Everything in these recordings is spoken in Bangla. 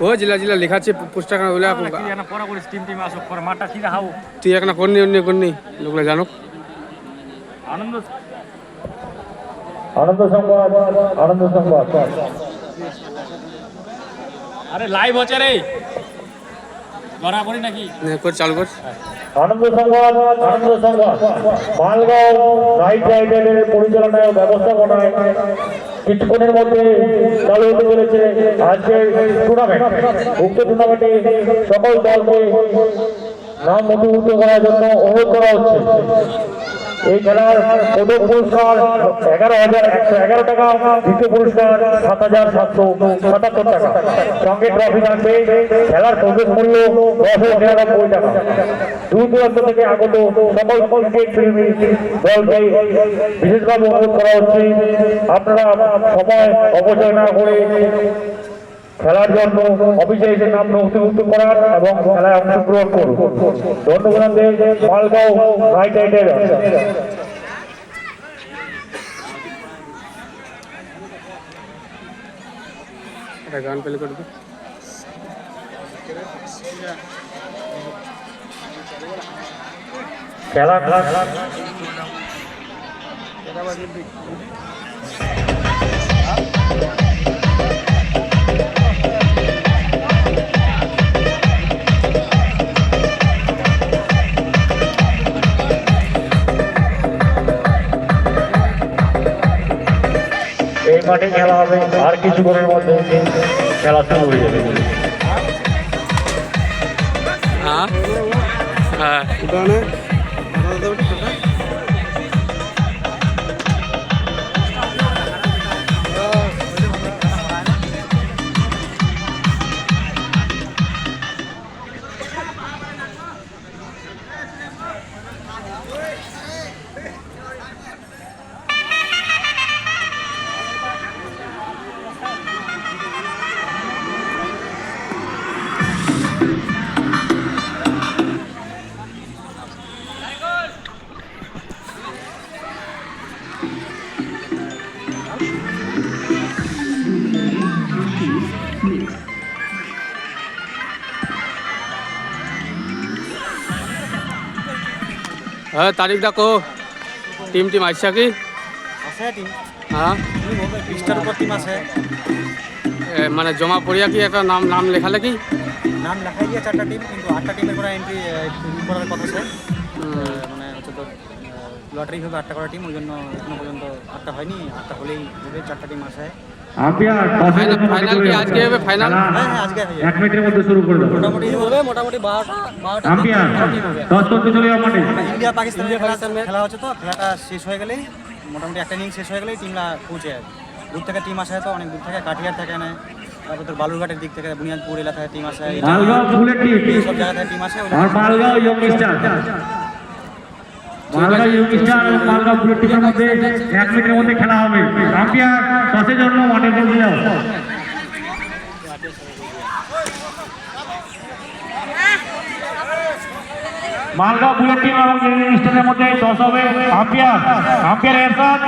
ও জিলা জিলা লেখাচ্ছে পুস্তক ওলা পড়া করে টিম টিম আসো পরে মাঠটা কি হাও তুই এখন করনি অন্য করনি লোকলা জানুক আনন্দ আনন্দ সংবাদ আরে লাইভ হচ্ছে রে বরাবরই নাকি কর চালু কর আনন্দ সংবাদ মালগাঁও রাইট রাইডারের পরিচালনায় ব্যবস্থাপনায় কিছুক্ষণের মধ্যে চালু হতে চলেছে আজকের টুর্নামেন্ট। উক্ত টুর্নামেন্টে সকল দলকে নাম নথিভুক্ত করার জন্য অনুরোধ করা হচ্ছে। এই খেলার প্রথম পুরস্কার 11,111 টাকা, দ্বিতীয় পুরস্কার 7,777 টাকা, সঙ্গে ট্রফি থাকবে। খেলার প্রবেশ মূল্য 10,099 টাকা। দূর দূরান্ত থেকে আগত সকল ক্রিকেট প্রেমী দলকে বিশেষভাবে অনুরোধ করা হচ্ছে আপনারা সময় অপচয় না করে খেলার জন্য অফিসে এসে নাম নথিভুক্ত করার এবং খেলায় অংশগ্রহণ করুন। ধন্যবাদ মালগাঁও রাইট রাইডার। গান পেলে করবে খেলা এই মাঠে খেলা হবে, আর কিছুক্ষণের মধ্যে খেলা শুরু হয়ে যাবে। হ্যাঁ হ্যাঁ হ্যাঁ তারিখটা কো টিম টিম আসছে কি আছে টিম হ্যাঁ 20টার উপর টিম আছে মানে জমা পড়িয়া কি একটা নাম লেখালে কি নাম লেখাই দিয়ে 4টা টিম, কিন্তু 8টা টিমের করে এন্ট্রি করার কথা আছে। মানে হচ্ছে তো লটারি হবে 8টা করে টিম, ওই জন্য এখনো পর্যন্ত 8টা হয়নি। 8টা হলেই হবে, 4টা টিম আছে। ফাইনাল কি আজকে হবে? ফাইনাল হ্যাঁ আজকে 1 মিনিটের মধ্যে শুরু করে দাও। মোটামুটি হবে, মোটামুটি 12টা আম্পিয়ার 10 করতে চলে যাও মাঠে। ইন্ডিয়া পাকিস্তান খেলা হচ্ছে, তো খেলাটা শেষ হয়ে গেলেই মোটামুটি একটা ইনিংস শেষ হয়ে গেলেই টিমরা পৌঁছে যাবে। দূর থেকে টিম আসে, তো অনেক দূর থেকে, কাঠিয়ার থেকে নেয়, তারপর তোর বালুরঘাটের দিক থেকে, বুনিয়াদপুর এলাকা থেকে টিম আসে, মালগাঁও বুলেট টিম, সব জায়গা থেকে টিম আসে। আর Malgaon young star, Malgaon young star এবং মালগাঁও বুলেট টিমের মধ্যে 1 মিনিটের মধ্যে খেলা হবে। আম্পিয়ার টসের জন্য মাঠে বসে যাও। মালগাঁও বুলেট টিম এবং ইয়ং স্টারের মধ্যে টস হবে। আম্পিয়ার এরশাদ,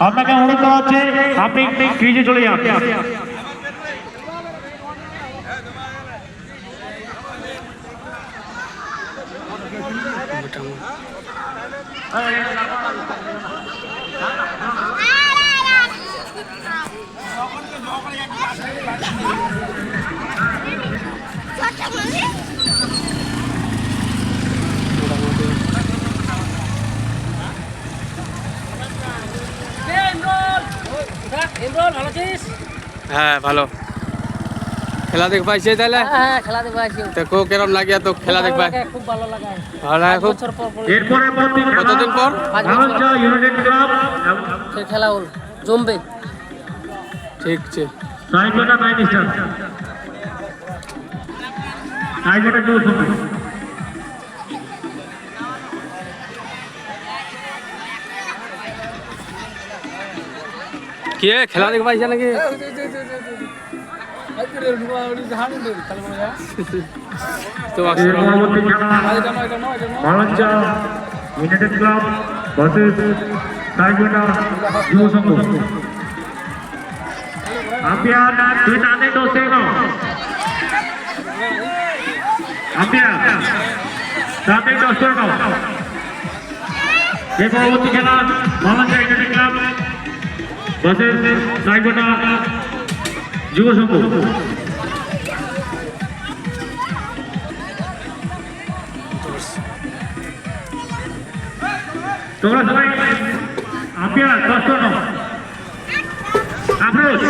আপনাকে অনুরোধ করা হচ্ছে আপনি ক্রিজে চলে যান। হ্যাঁ ভালো খেলা দেখ পাইছে তাহলে। হ্যাঁ খেলা দেখতে পাইছি, তো কো কেরম লাগিয়া তো খেলা দেখ পাই খুব ভালো লাগে। ভালো লাগে খুব। এরপরে কতদিন পর ভারত ইউনাইটেড ক্লাব সেই খেলা হল জমবে। ঠিক আছে সাইকেলটা 9 স্টার সাইকেলটা 2 সময় কি খেলা দেখ পাইছে নাকি? তো ভারত ইউনাইটেড ক্লাব ভার্সেস সাইকেলটা যুব সংঘ। আম্পিয়ার দুই টানে 2 সেকেন্ড আম্পায়ার তাতে 10 রান এই পরবর্তী খেলা মালঞ্চা ক্রিকেট ক্লাব ভার্সেস সাইকোটা যুব সংঘ তোমরা সবাই আম্পায়ার 10 রান আফরোজ